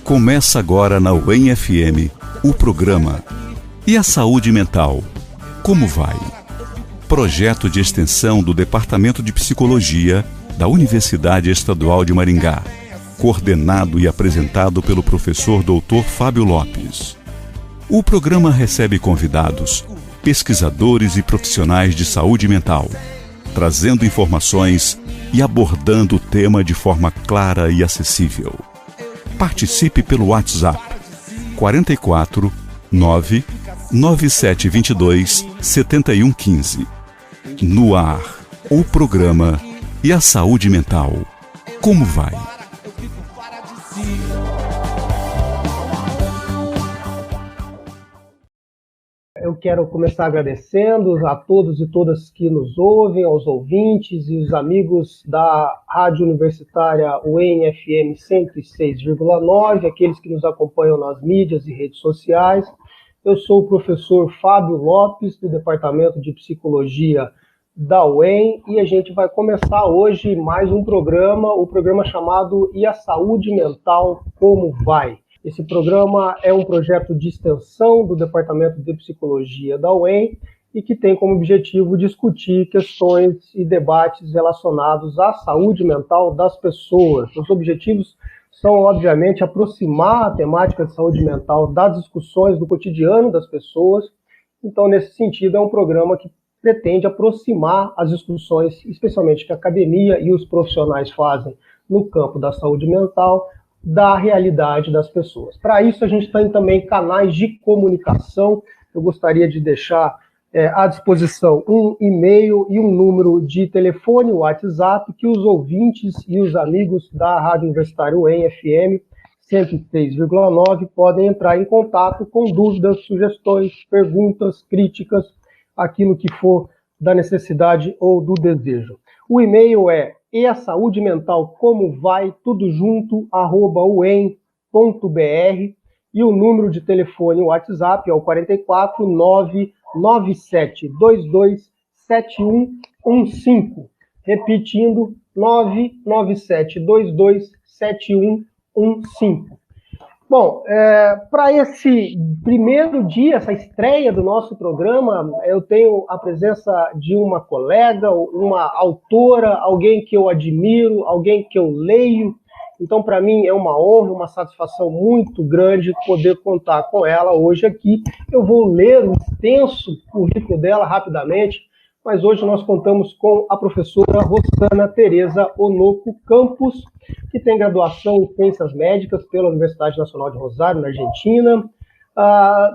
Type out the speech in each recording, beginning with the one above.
Começa agora na UEM FM o programa E a Saúde Mental? Como vai? Projeto de extensão do Departamento de Psicologia da Universidade Estadual de Maringá, coordenado e apresentado pelo professor Dr. Fábio Lopes. O programa recebe convidados, pesquisadores e profissionais de saúde mental, trazendo informações e abordando o tema de forma clara e acessível. Participe pelo WhatsApp 44 99722 7115. No ar, o programa E a Saúde Mental? Como vai? Eu quero começar agradecendo a todos e todas que nos ouvem, aos ouvintes e os amigos da Rádio Universitária UEM FM 106,9, aqueles que nos acompanham nas mídias e redes sociais. Eu sou o professor Fábio Lopes, do Departamento de Psicologia da UEM, e a gente vai começar hoje mais um programa, o programa chamado E a Saúde Mental? Como vai? Esse programa é um projeto de extensão do Departamento de Psicologia da UEM e que tem como objetivo discutir questões e debates relacionados à saúde mental das pessoas. Os objetivos são, obviamente, aproximar a temática de saúde mental das discussões do cotidiano das pessoas. Então, nesse sentido, é um programa que pretende aproximar as discussões, especialmente que a academia e os profissionais fazem no campo da saúde mental, da realidade das pessoas. Para isso, a gente tem também canais de comunicação. Eu gostaria de deixar à disposição um e-mail e um número de telefone WhatsApp que os ouvintes e os amigos da Rádio Universitária UEM FM 106,9 podem entrar em contato com dúvidas, sugestões, perguntas, críticas, aquilo que for da necessidade ou do desejo. O e-mail é E a Saúde Mental Como Vai? Tudo junto, @uem.br, e o número de telefone WhatsApp é o 44 99722 7115. Repetindo, 99722 7115. Bom, para esse primeiro dia, essa estreia do nosso programa, eu tenho a presença de uma colega, uma autora, alguém que eu admiro, alguém que eu leio. Então, para mim, é uma honra, uma satisfação muito grande poder contar com ela hoje aqui. Eu vou ler o extenso currículo dela rapidamente, mas hoje nós contamos com a professora Rosana Tereza Onoco Campos, que tem graduação em Ciências Médicas pela Universidade Nacional de Rosário, na Argentina,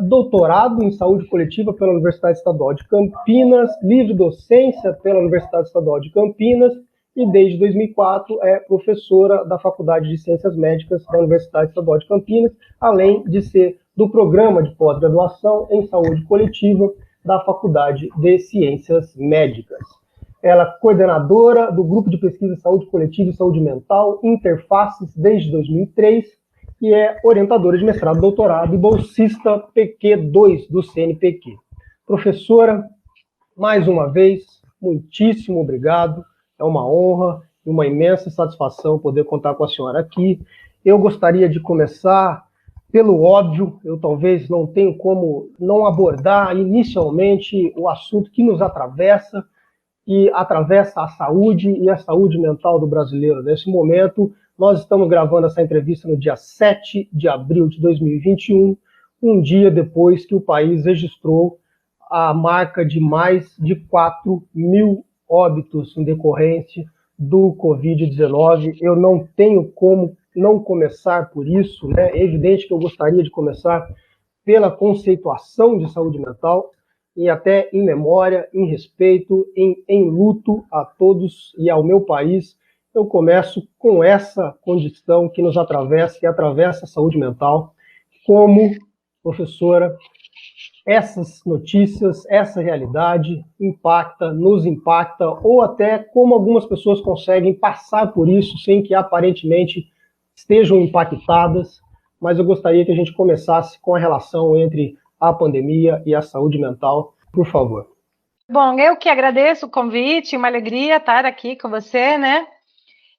doutorado em Saúde Coletiva pela Universidade Estadual de Campinas, livre docência pela Universidade Estadual de Campinas, e desde 2004 é professora da Faculdade de Ciências Médicas da Universidade Estadual de Campinas, além de ser do programa de pós-graduação em Saúde Coletiva da Faculdade de Ciências Médicas. Ela é coordenadora do Grupo de Pesquisa Saúde Coletiva e Saúde Mental, Interfaces, desde 2003, e é orientadora de mestrado, doutorado e bolsista PQ2 do CNPq. Professora, mais uma vez, muitíssimo obrigado. É uma honra e uma imensa satisfação poder contar com a senhora aqui. Eu gostaria de começar pelo óbvio. Eu talvez não tenho como não abordar inicialmente o assunto que nos atravessa, e atravessa a saúde e a saúde mental do brasileiro. Nesse momento, nós estamos gravando essa entrevista no dia 7 de abril de 2021, um dia depois que o país registrou a marca de mais de 4 mil óbitos em decorrência do Covid-19. Eu não tenho como não começar por isso, né? É evidente que eu gostaria de começar pela conceituação de saúde mental, e até em memória, em respeito, em luto a todos e ao meu país. Eu começo com essa condição que nos atravessa, que atravessa a saúde mental. Como, professora, essas notícias, essa realidade nos impacta, ou até como algumas pessoas conseguem passar por isso sem que aparentemente estejam impactadas, mas eu gostaria que a gente começasse com a relação entre a pandemia e a saúde mental, por favor. Bom, eu que agradeço o convite, uma alegria estar aqui com você, né?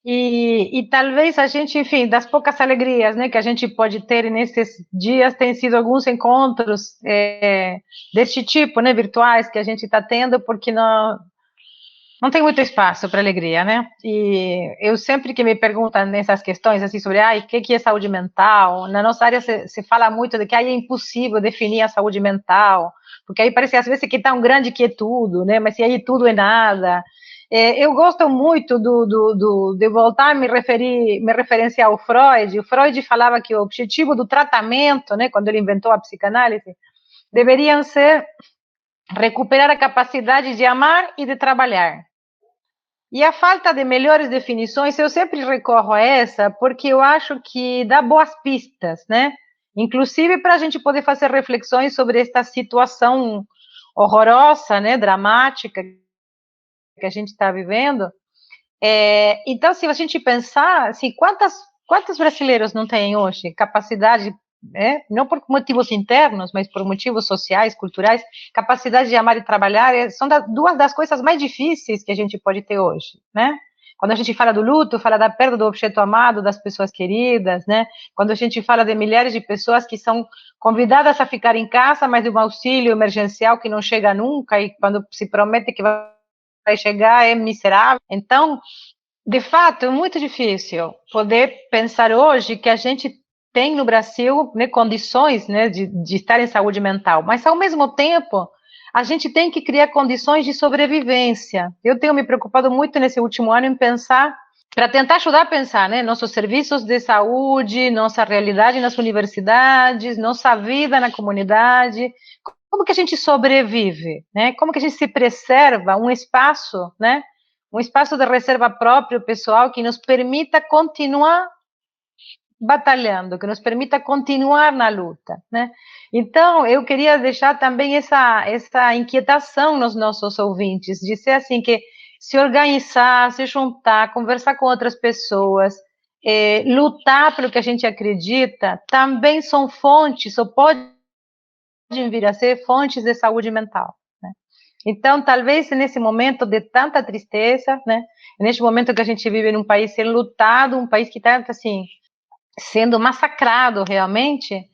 E talvez a gente, enfim, das poucas alegrias, né, que a gente pode ter nesses dias, tem sido alguns encontros deste tipo, né, virtuais, que a gente está tendo, porque não tem muito espaço para alegria, né? E eu sempre que me perguntam nessas questões, assim, sobre, o que é saúde mental, na nossa área se fala muito de que é impossível definir a saúde mental, porque aí parece às vezes que é tão grande que é tudo, né? Mas se aí tudo é nada. Eu gosto muito de voltar a me referenciar ao Freud. O Freud falava que o objetivo do tratamento, né, quando ele inventou a psicanálise, deveriam ser recuperar a capacidade de amar e de trabalhar. E a falta de melhores definições, eu sempre recorro a essa, porque eu acho que dá boas pistas, né? Inclusive para a gente poder fazer reflexões sobre esta situação horrorosa, né, dramática que a gente está vivendo. Então, se a gente pensar, assim, quantos brasileiros não têm hoje capacidade, não por motivos internos, mas por motivos sociais, culturais, capacidade de amar e trabalhar, são duas das coisas mais difíceis que a gente pode ter hoje, né? Quando a gente fala do luto, fala da perda do objeto amado, das pessoas queridas, né? Quando a gente fala de milhares de pessoas que são convidadas a ficar em casa, mas de um auxílio emergencial que não chega nunca, e quando se promete que vai chegar é miserável. Então, de fato, é muito difícil poder pensar hoje que a gente tem no Brasil, né, condições, né, de estar em saúde mental, mas ao mesmo tempo a gente tem que criar condições de sobrevivência. Eu tenho me preocupado muito nesse último ano em pensar, para tentar ajudar a pensar, né, nossos serviços de saúde, nossa realidade nas universidades, nossa vida na comunidade, como que a gente sobrevive, né? Como que a gente se preserva um espaço, né? Um espaço de reserva próprio, pessoal, que nos permita continuar batalhando, que nos permita continuar na luta, né? Então, eu queria deixar também essa inquietação nos nossos ouvintes, de ser assim, que se organizar, se juntar, conversar com outras pessoas, lutar pelo que a gente acredita, também são fontes, ou podem vir a ser fontes de saúde mental, né? Então, talvez nesse momento de tanta tristeza, né, neste momento que a gente vive num país enlutado, um país que está, assim, sendo massacrado realmente,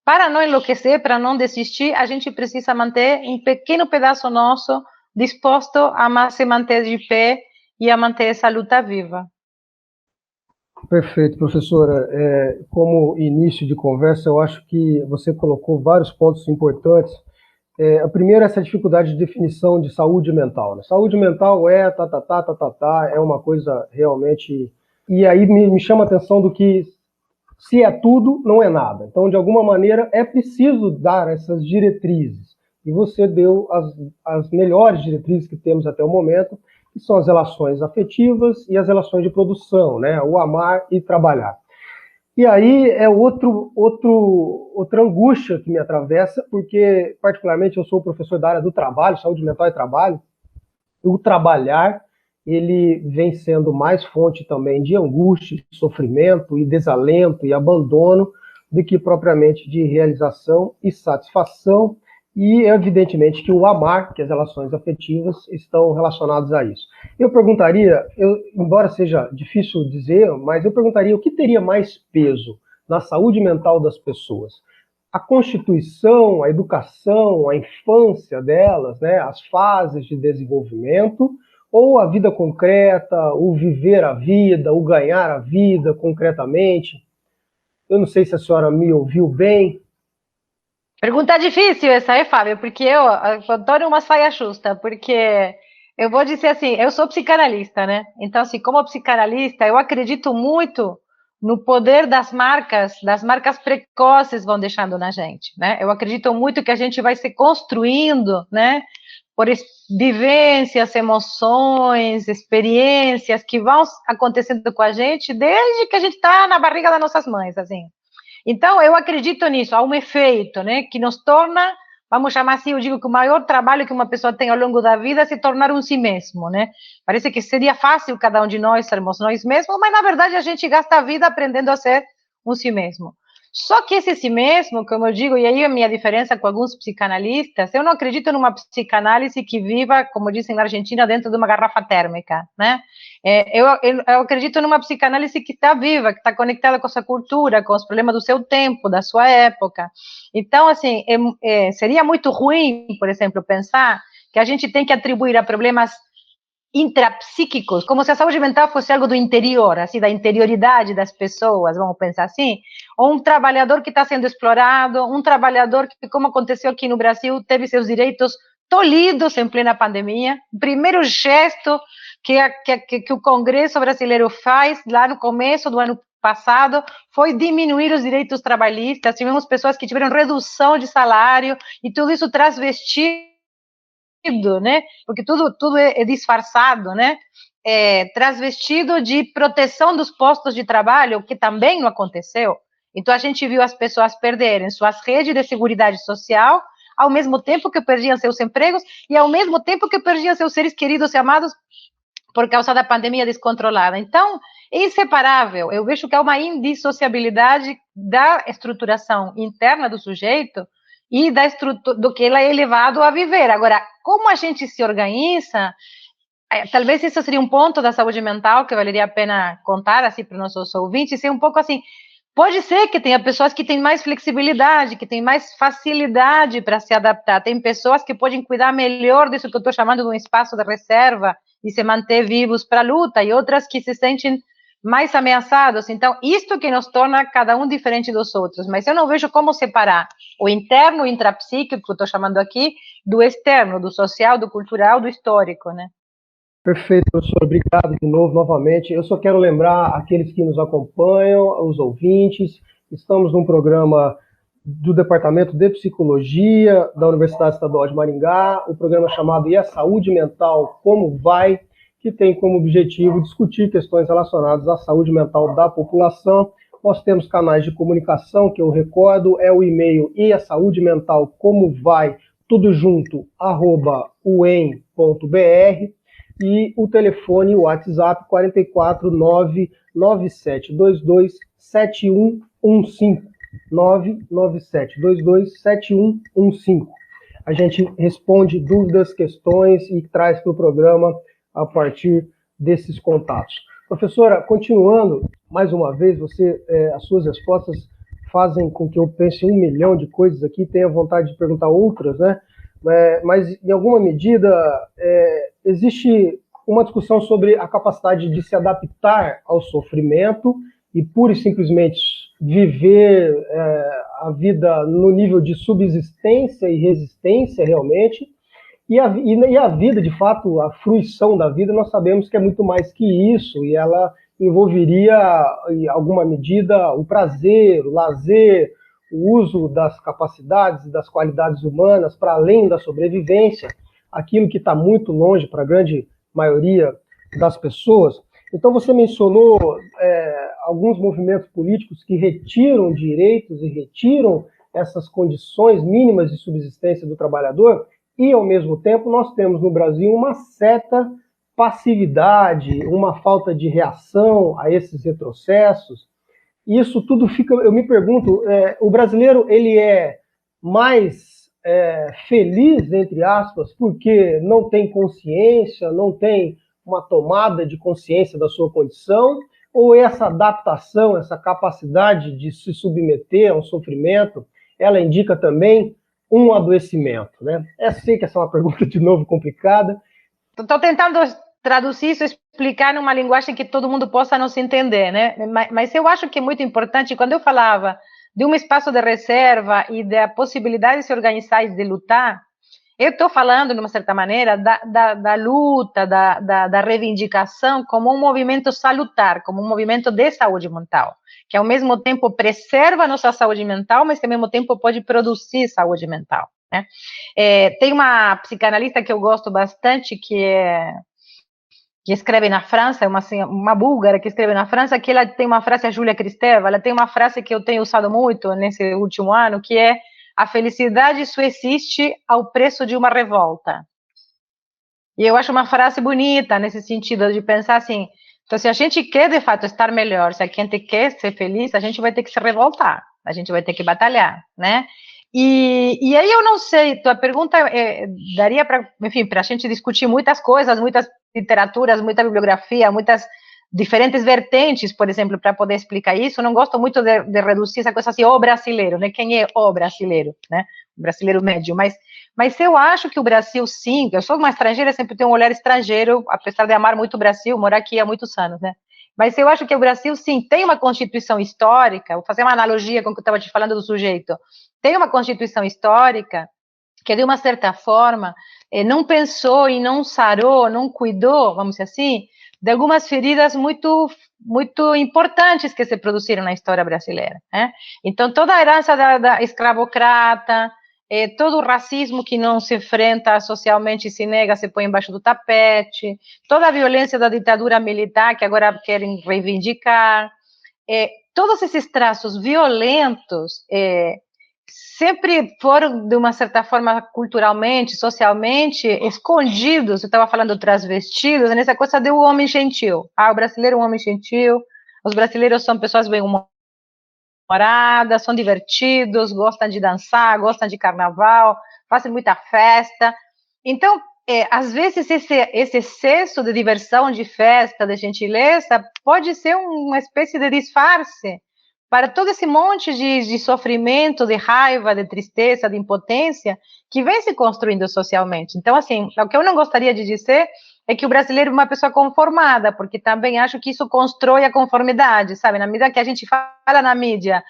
para não enlouquecer, para não desistir, a gente precisa manter um pequeno pedaço nosso disposto a se manter de pé e a manter essa luta viva. Perfeito, professora. Como início de conversa, eu acho que você colocou vários pontos importantes. A primeira é essa dificuldade de definição de saúde mental, né? Saúde mental é é uma coisa realmente... E aí me chama a atenção do que se é tudo, não é nada. Então, de alguma maneira, é preciso dar essas diretrizes. E você deu as melhores diretrizes que temos até o momento, que são as relações afetivas e as relações de produção, né? O amar e trabalhar. E aí é outra angústia que me atravessa, porque, particularmente, eu sou professor da área do trabalho, saúde mental e trabalho. O trabalhar, ele vem sendo mais fonte também de angústia, de sofrimento e desalento e abandono do que propriamente de realização e satisfação. E, evidentemente, que o amar, que as relações afetivas estão relacionadas a isso. Eu perguntaria, embora seja difícil dizer, mas eu perguntaria o que teria mais peso na saúde mental das pessoas? A constituição, a educação, a infância delas, né, as fases de desenvolvimento, ou a vida concreta, o viver a vida, o ganhar a vida concretamente? Eu não sei se a senhora me ouviu bem. Pergunta difícil essa, Fábio? Porque eu adoro uma saia justa, porque eu vou dizer assim, eu sou psicanalista, né? Então, assim, como psicanalista, eu acredito muito no poder das marcas precoces vão deixando na gente, né? Eu acredito muito que a gente vai se construindo, né? Por vivências, emoções, experiências que vão acontecendo com a gente desde que a gente está na barriga das nossas mães, assim. Então, eu acredito nisso, há um efeito, né, que nos torna, vamos chamar assim, eu digo que o maior trabalho que uma pessoa tem ao longo da vida é se tornar um si mesmo, né? Parece que seria fácil cada um de nós sermos nós mesmos, mas na verdade a gente gasta a vida aprendendo a ser um si mesmo. Só que esse si mesmo, como eu digo, e aí a minha diferença com alguns psicanalistas, eu não acredito numa psicanálise que viva, como dizem na Argentina, dentro de uma garrafa térmica, né? Eu acredito numa psicanálise que está viva, que está conectada com a sua cultura, com os problemas do seu tempo, da sua época. Então, assim, seria muito ruim, por exemplo, pensar que a gente tem que atribuir a problemas intrapsíquicos, como se a saúde mental fosse algo do interior, assim, da interioridade das pessoas, vamos pensar assim, ou um trabalhador que está sendo explorado, um trabalhador que, como aconteceu aqui no Brasil, teve seus direitos tolhidos em plena pandemia. O primeiro gesto que o Congresso brasileiro faz lá no começo do ano passado foi diminuir os direitos trabalhistas. Tivemos pessoas que tiveram redução de salário e tudo isso transvestido, né? Porque tudo é disfarçado, né? Transvestido de proteção dos postos de trabalho, que também não aconteceu. Então, a gente viu as pessoas perderem suas redes de seguridade social, ao mesmo tempo que perdiam seus empregos e ao mesmo tempo que perdiam seus seres queridos e amados por causa da pandemia descontrolada. Então, é inseparável. Eu vejo que há uma indissociabilidade da estruturação interna do sujeito e do que ele é levado a viver. Agora, como a gente se organiza, talvez isso seria um ponto da saúde mental que valeria a pena contar assim para os nossos ouvintes, ser um pouco assim, pode ser que tenha pessoas que têm mais flexibilidade, que têm mais facilidade para se adaptar, tem pessoas que podem cuidar melhor disso que eu estou chamando de um espaço de reserva e se manter vivos para a luta, e outras que se sentem mais ameaçados. Então, isto que nos torna cada um diferente dos outros, mas eu não vejo como separar o interno, o intrapsíquico, que eu estou chamando aqui, do externo, do social, do cultural, do histórico, né? Perfeito, professor. Obrigado de novo, novamente. Eu só quero lembrar aqueles que nos acompanham, os ouvintes, estamos num programa do Departamento de Psicologia da Universidade Estadual de Maringá, o programa chamado E a Saúde Mental, Como Vai?, que tem como objetivo discutir questões relacionadas à saúde mental da população. Nós temos canais de comunicação, que eu recordo, é o e-mail easaudementalcomovai, tudo junto, @uem.br, e o telefone e o WhatsApp 44997227115, 997227115. A gente responde dúvidas, questões e traz para o programa a partir desses contatos. Professora, continuando, mais uma vez, as suas respostas fazem com que eu pense 1 milhão de coisas aqui, tenha vontade de perguntar outras, né? Mas, em alguma medida, existe uma discussão sobre a capacidade de se adaptar ao sofrimento e, pura e simplesmente, viver a vida no nível de subsistência e resistência, realmente. E a vida, de fato, a fruição da vida, nós sabemos que é muito mais que isso, e ela envolveria, em alguma medida, o prazer, o lazer, o uso das capacidades e das qualidades humanas para além da sobrevivência, aquilo que está muito longe para a grande maioria das pessoas. Então, você mencionou alguns movimentos políticos que retiram direitos e retiram essas condições mínimas de subsistência do trabalhador, e, ao mesmo tempo, nós temos no Brasil uma certa passividade, uma falta de reação a esses retrocessos. Isso tudo fica, eu me pergunto, o brasileiro ele é mais feliz, entre aspas, porque não tem consciência, não tem uma tomada de consciência da sua condição, ou essa adaptação, essa capacidade de se submeter a um sofrimento, ela indica também um adoecimento, né? Sei que essa é uma pergunta, de novo, complicada. Estou tentando traduzir isso, explicar numa linguagem que todo mundo possa nos entender, né? Mas eu acho que é muito importante, quando eu falava de um espaço de reserva e da possibilidade de se organizar e de lutar, eu estou falando, de uma certa maneira, da luta, da reivindicação como um movimento salutar, como um movimento de saúde mental, que ao mesmo tempo preserva a nossa saúde mental, mas que ao mesmo tempo pode produzir saúde mental, né? Tem uma psicanalista que eu gosto bastante, que escreve na França, uma búlgara que escreve na França, que ela tem uma frase, a Júlia Kristeva, ela tem uma frase que eu tenho usado muito nesse último ano, que é: a felicidade só existe ao preço de uma revolta. E eu acho uma frase bonita nesse sentido de pensar assim, então se a gente quer de fato estar melhor, se a gente quer ser feliz, a gente vai ter que se revoltar. a gente vai ter que batalhar, né? E aí eu não sei, tua pergunta daria para, enfim, para a gente discutir muitas coisas, muitas literaturas, muita bibliografia, muitas diferentes vertentes, por exemplo, para poder explicar isso. Eu não gosto muito de reduzir essa coisa assim, o brasileiro, né? Quem é o brasileiro, né? O brasileiro médio, mas eu acho que o Brasil, sim, eu sou uma estrangeira, sempre tenho um olhar estrangeiro, apesar de amar muito o Brasil, morar aqui há muitos anos, né? Mas eu acho que o Brasil, sim, tem uma constituição histórica, vou fazer uma analogia com o que eu estava te falando do sujeito, tem uma constituição histórica que, de uma certa forma, não pensou e não sarou, não cuidou, vamos dizer assim, de algumas feridas muito, muito importantes que se produziram na história brasileira, né? Então, toda a herança da escravocrata, todo o racismo que não se enfrenta socialmente e se nega, se põe embaixo do tapete, toda a violência da ditadura militar que agora querem reivindicar, todos esses traços violentos sempre foram, de uma certa forma, culturalmente, socialmente, escondidos. Eu estava falando transvestidos, nessa coisa do homem gentil. O brasileiro é um homem gentil, os brasileiros são pessoas bem-humoradas, são divertidos, gostam de dançar, gostam de carnaval, fazem muita festa. Então, às vezes, esse excesso de diversão, de festa, de gentileza, pode ser uma espécie de disfarce para todo esse monte de sofrimento, de raiva, de tristeza, de impotência que vem se construindo socialmente. Então, assim, o que eu não gostaria de dizer é que o brasileiro é uma pessoa conformada, porque também acho que isso constrói a conformidade, sabe? Na medida que a gente fala na mídia,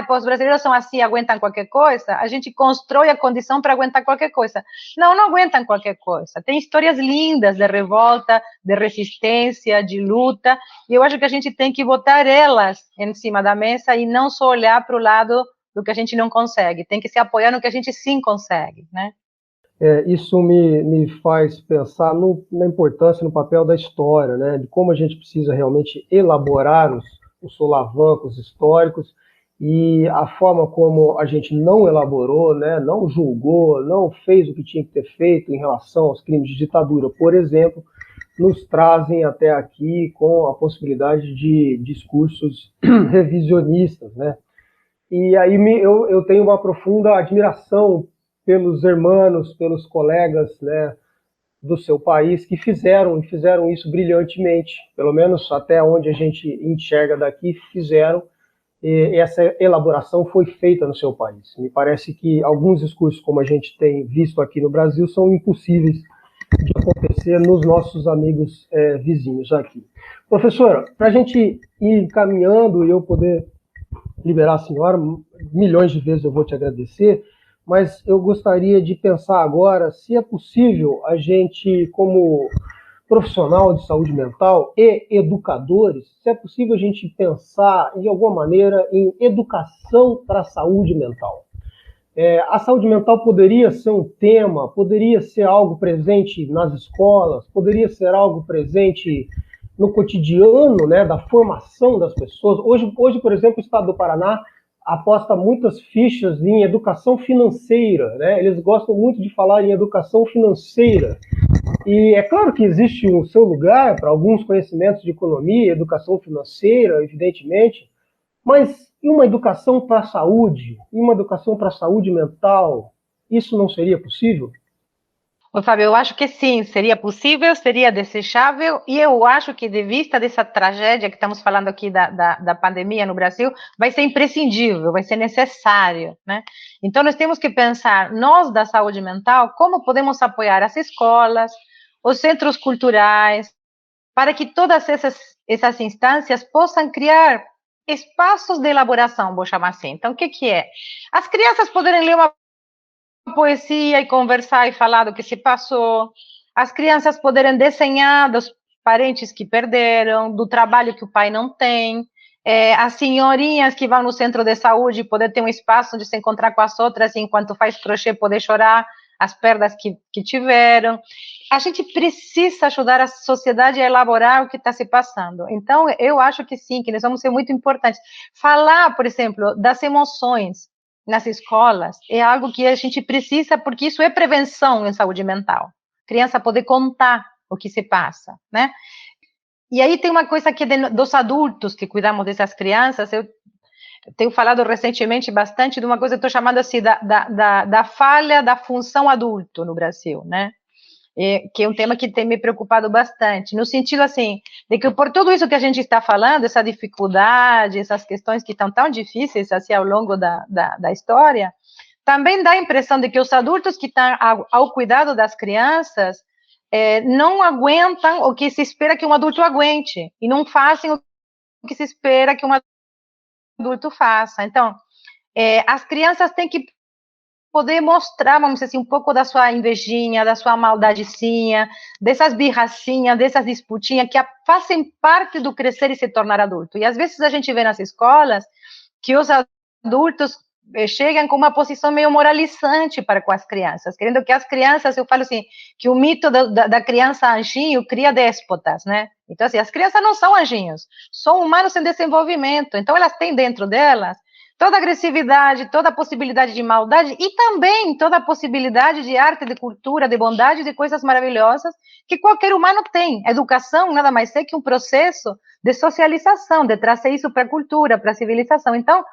os brasileiros são assim, aguentam qualquer coisa, a gente constrói a condição para aguentar qualquer coisa. Não, não aguentam qualquer coisa. Tem histórias lindas de revolta, de resistência, de luta, e eu acho que a gente tem que botar elas em cima da mesa e não só olhar para o lado do que a gente não consegue, tem que se apoiar no que a gente sim consegue, né? Isso me faz pensar na importância, no papel da história, né? De como a gente precisa realmente elaborar os solavancos históricos e a forma como a gente não elaborou, né? Não julgou, não fez o que tinha que ter feito em relação aos crimes de ditadura, por exemplo, nos trazem até aqui com a possibilidade de discursos revisionistas, né? E aí eu tenho uma profunda admiração pelos irmãos, pelos colegas, né, do seu país que fizeram isso brilhantemente, pelo menos até onde a gente enxerga daqui, fizeram, e essa elaboração foi feita no seu país. Me parece que alguns discursos, como a gente tem visto aqui no Brasil, são impossíveis de acontecer nos nossos amigos vizinhos aqui. Professora, para a gente ir caminhando e eu poder liberar a senhora, milhões de vezes eu vou te agradecer, mas eu gostaria de pensar agora se é possível a gente, como profissional de saúde mental e educadores, se é possível a gente pensar, de alguma maneira, em educação para a saúde mental. A saúde mental poderia ser um tema, poderia ser algo presente nas escolas, poderia ser algo presente no cotidiano, né, da formação das pessoas. Hoje, por exemplo, o Estado do Paraná aposta muitas fichas em educação financeira, né? Eles gostam muito de falar em educação financeira. E é claro que existe um seu lugar para alguns conhecimentos de economia, educação financeira, evidentemente, mas e uma educação para a saúde, e uma educação para a saúde mental, isso não seria possível? Ô, Fábio, eu acho que sim, seria possível, seria desejável, e eu acho que, de vista dessa tragédia que estamos falando aqui da pandemia no Brasil, vai ser imprescindível, vai ser necessário, né? Então, nós temos que pensar, nós da saúde mental, como podemos apoiar as escolas, os centros culturais, para que todas essas instâncias possam criar espaços de elaboração, vou chamar assim. Então, o que é? As crianças poderem ler uma poesia e conversar e falar do que se passou, as crianças poderem desenhar dos parentes que perderam, do trabalho que o pai não tem, as senhorinhas que vão no centro de saúde poder ter um espaço de se encontrar com as outras e, enquanto faz crochê, poder chorar as perdas que tiveram. A gente precisa ajudar a sociedade a elaborar o que está se passando. Então, eu acho que sim, que nós vamos ser muito importantes. Falar, por exemplo, das emoções nas escolas é algo que a gente precisa, porque isso é prevenção em saúde mental. Criança poder contar o que se passa, né? E aí tem uma coisa que dos adultos que cuidamos dessas crianças, tenho falado recentemente bastante de uma coisa que estou chamando assim da falha da função adulto no Brasil, né? Que é um tema que tem me preocupado bastante, no sentido assim, de que por tudo isso que a gente está falando, essa dificuldade, essas questões que estão tão difíceis assim ao longo da história, também dá a impressão de que os adultos que estão ao cuidado das crianças não aguentam o que se espera que um adulto aguente, e não fazem o que se espera que um adulto faça. Então, as crianças têm que poder mostrar, vamos dizer assim, um pouco da sua invejinha, da sua maldadezinha, dessas birracinhas, dessas disputinhas que fazem parte do crescer e se tornar adulto. E às vezes a gente vê nas escolas que os adultos chegam com uma posição meio moralizante para com as crianças, querendo que as crianças, eu falo assim, que o mito da criança anjinho cria déspotas, né? Então, assim, as crianças não são anjinhos, são humanos em desenvolvimento, então elas têm dentro delas toda a agressividade, toda a possibilidade de maldade e também toda a possibilidade de arte, de cultura, de bondade, de coisas maravilhosas que qualquer humano tem. A educação nada mais é que um processo de socialização, de trazer isso para a cultura, para a civilização. Então,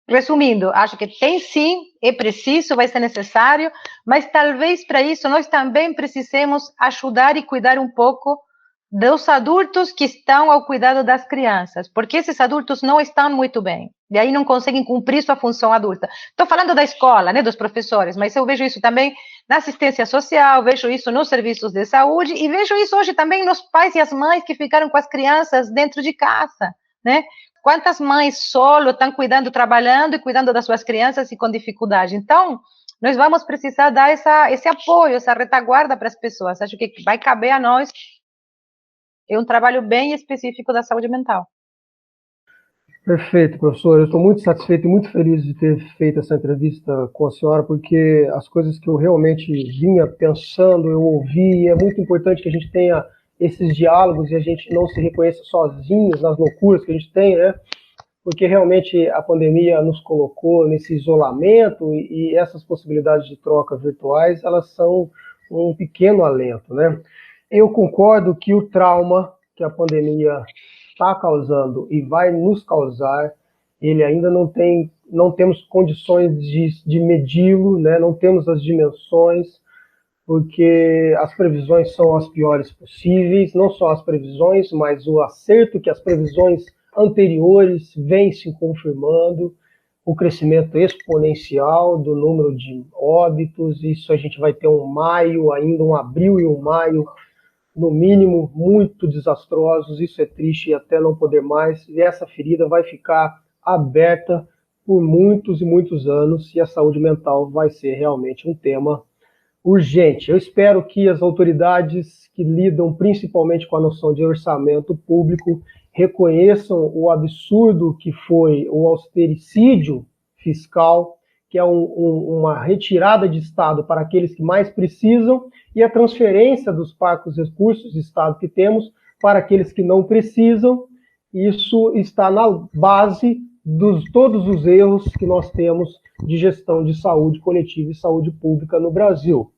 resumindo, acho que tem sim, é preciso, vai ser necessário, mas talvez para isso nós também precisemos ajudar e cuidar um pouco dos adultos que estão ao cuidado das crianças, porque esses adultos não estão muito bem, e aí não conseguem cumprir sua função adulta. Estou falando da escola, né, dos professores, mas eu vejo isso também na assistência social, vejo isso nos serviços de saúde, e vejo isso hoje também nos pais e as mães que ficaram com as crianças dentro de casa, né? Quantas mães solo estão cuidando, trabalhando e cuidando das suas crianças e com dificuldade? Então, nós vamos precisar dar esse apoio, essa retaguarda para as pessoas. Acho que vai caber a nós. É um trabalho bem específico da saúde mental. Perfeito, professor. Eu estou muito satisfeito e muito feliz de ter feito essa entrevista com a senhora, porque as coisas que eu realmente vinha pensando, eu ouvi, e é muito importante que a gente tenha esses diálogos e a gente não se reconheça sozinhos nas loucuras que a gente tem, né? Porque realmente a pandemia nos colocou nesse isolamento e essas possibilidades de troca virtuais, elas são um pequeno alento, né? Eu concordo que o trauma que a pandemia está causando e vai nos causar, ele ainda não temos condições de medi-lo, né? Não temos as dimensões, porque as previsões são as piores possíveis, não só as previsões, mas o acerto que as previsões anteriores vêm se confirmando, o crescimento exponencial do número de óbitos, isso a gente vai ter um maio, ainda um abril e um maio, no mínimo, muito desastrosos, isso é triste e até não poder mais, e essa ferida vai ficar aberta por muitos e muitos anos, e a saúde mental vai ser realmente um tema urgente. Eu espero que as autoridades que lidam principalmente com a noção de orçamento público reconheçam o absurdo que foi o austericídio fiscal, que é uma retirada de Estado para aqueles que mais precisam e a transferência dos parcos recursos de Estado que temos para aqueles que não precisam. Isso está na base de todos os erros que nós temos de gestão de saúde coletiva e saúde pública no Brasil.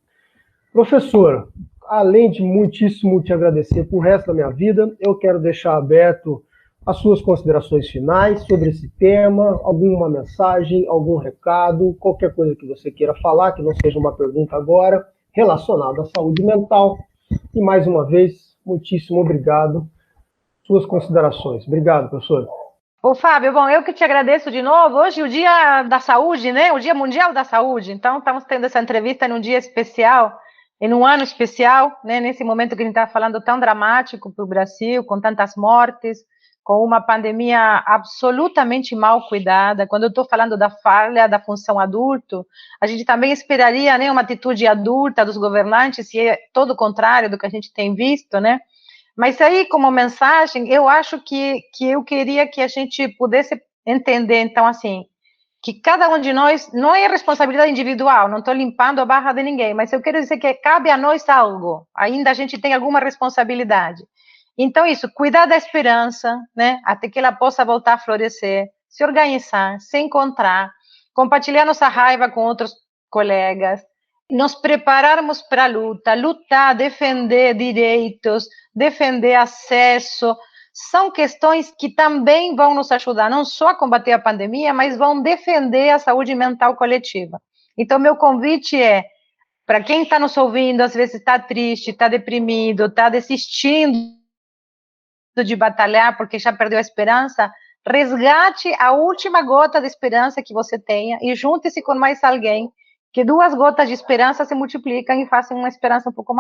Professor, além de muitíssimo te agradecer por resto da minha vida, eu quero deixar aberto as suas considerações finais sobre esse tema, alguma mensagem, algum recado, qualquer coisa que você queira falar, que não seja uma pergunta agora, relacionada à saúde mental. E mais uma vez, muitíssimo obrigado. Suas considerações. Obrigado, professor. Ô, Fábio, bom, eu que te agradeço de novo. Hoje é o Dia da Saúde, né? O Dia Mundial da Saúde. Então, estamos tendo essa entrevista num dia especial, e num ano especial, né? Nesse momento que a gente está falando tão dramático para o Brasil, com tantas mortes, com uma pandemia absolutamente mal cuidada. Quando eu estou falando da falha da função adulto, a gente também esperaria, né, uma atitude adulta dos governantes, e é todo o contrário do que a gente tem visto, né? Mas aí, como mensagem, eu acho que eu queria que a gente pudesse entender, então, assim, que cada um de nós, não é responsabilidade individual, não estou limpando a barra de ninguém, mas eu quero dizer que cabe a nós algo, ainda a gente tem alguma responsabilidade. Então, isso, cuidar da esperança, né, até que ela possa voltar a florescer, se organizar, se encontrar, compartilhar nossa raiva com outros colegas, nos prepararmos para a luta, lutar, defender direitos, defender acesso, são questões que também vão nos ajudar, não só a combater a pandemia, mas vão defender a saúde mental coletiva. Então, meu convite é, para quem está nos ouvindo, às vezes está triste, está deprimido, está desistindo de batalhar porque já perdeu a esperança, resgate a última gota de esperança que você tenha e junte-se com mais alguém, que 2 gotas de esperança se multiplicam e façam uma esperança um pouco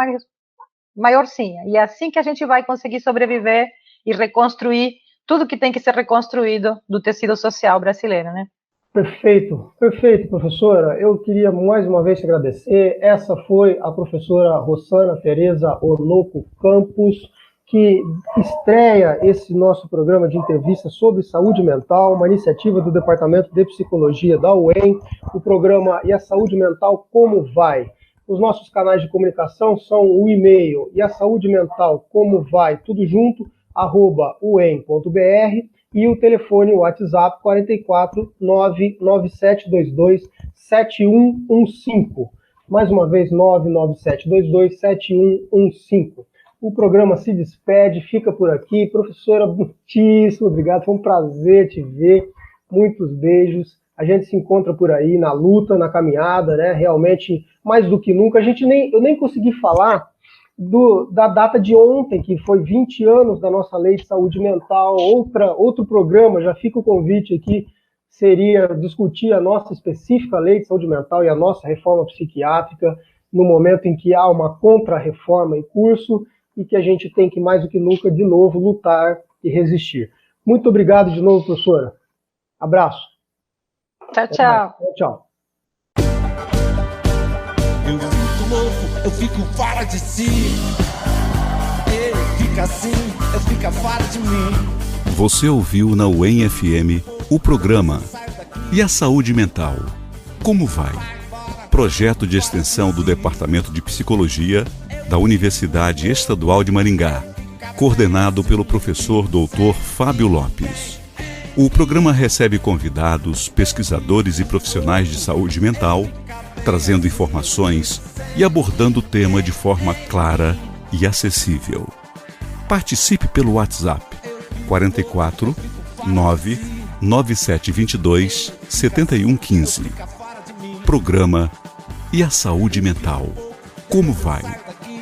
maiorzinha. E é assim que a gente vai conseguir sobreviver e reconstruir tudo que tem que ser reconstruído do tecido social brasileiro, né? Perfeito, perfeito, professora. Eu queria mais uma vez te agradecer. Essa foi a professora Rossana Tereza Ornoco Campos, que estreia esse nosso programa de entrevista sobre saúde mental, uma iniciativa do Departamento de Psicologia da UEM, o programa E a Saúde Mental Como Vai? Os nossos canais de comunicação são o e-mail e a saúde mental como vai, tudo junto, @uem.br, e o telefone WhatsApp 44 99722 7115. Mais uma vez, 99722 7115. O programa se despede, fica por aqui. Professora, muitíssimo obrigado, foi um prazer te ver. Muitos beijos. A gente se encontra por aí na luta, na caminhada, né? Realmente, mais do que nunca. Eu nem consegui falar da data de ontem, que foi 20 anos da nossa Lei de Saúde Mental. Outro programa, já fica o convite aqui, seria discutir a nossa específica Lei de Saúde Mental e a nossa reforma psiquiátrica, no momento em que há uma contra-reforma em curso e que a gente tem que, mais do que nunca, de novo, lutar e resistir. Muito obrigado de novo, professora. Abraço. Tchau, tchau. Tchau. Eu fico louco, eu fico fora de si. Ele fica assim, eu fico fora de mim. Você ouviu na UEM FM o programa E a Saúde Mental? Como vai? Projeto de extensão do Departamento de Psicologia da Universidade Estadual de Maringá, coordenado pelo professor Dr. Fábio Lopes. O programa recebe convidados, pesquisadores e profissionais de saúde mental, trazendo informações e abordando o tema de forma clara e acessível. Participe pelo WhatsApp 44 99722 7115. Programa E a Saúde Mental? Como vai?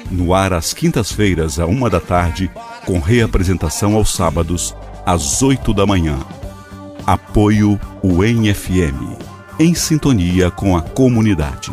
No ar às quintas-feiras, à 13h, com reapresentação aos sábados, às 8h. Apoio UEM FM, em sintonia com a comunidade.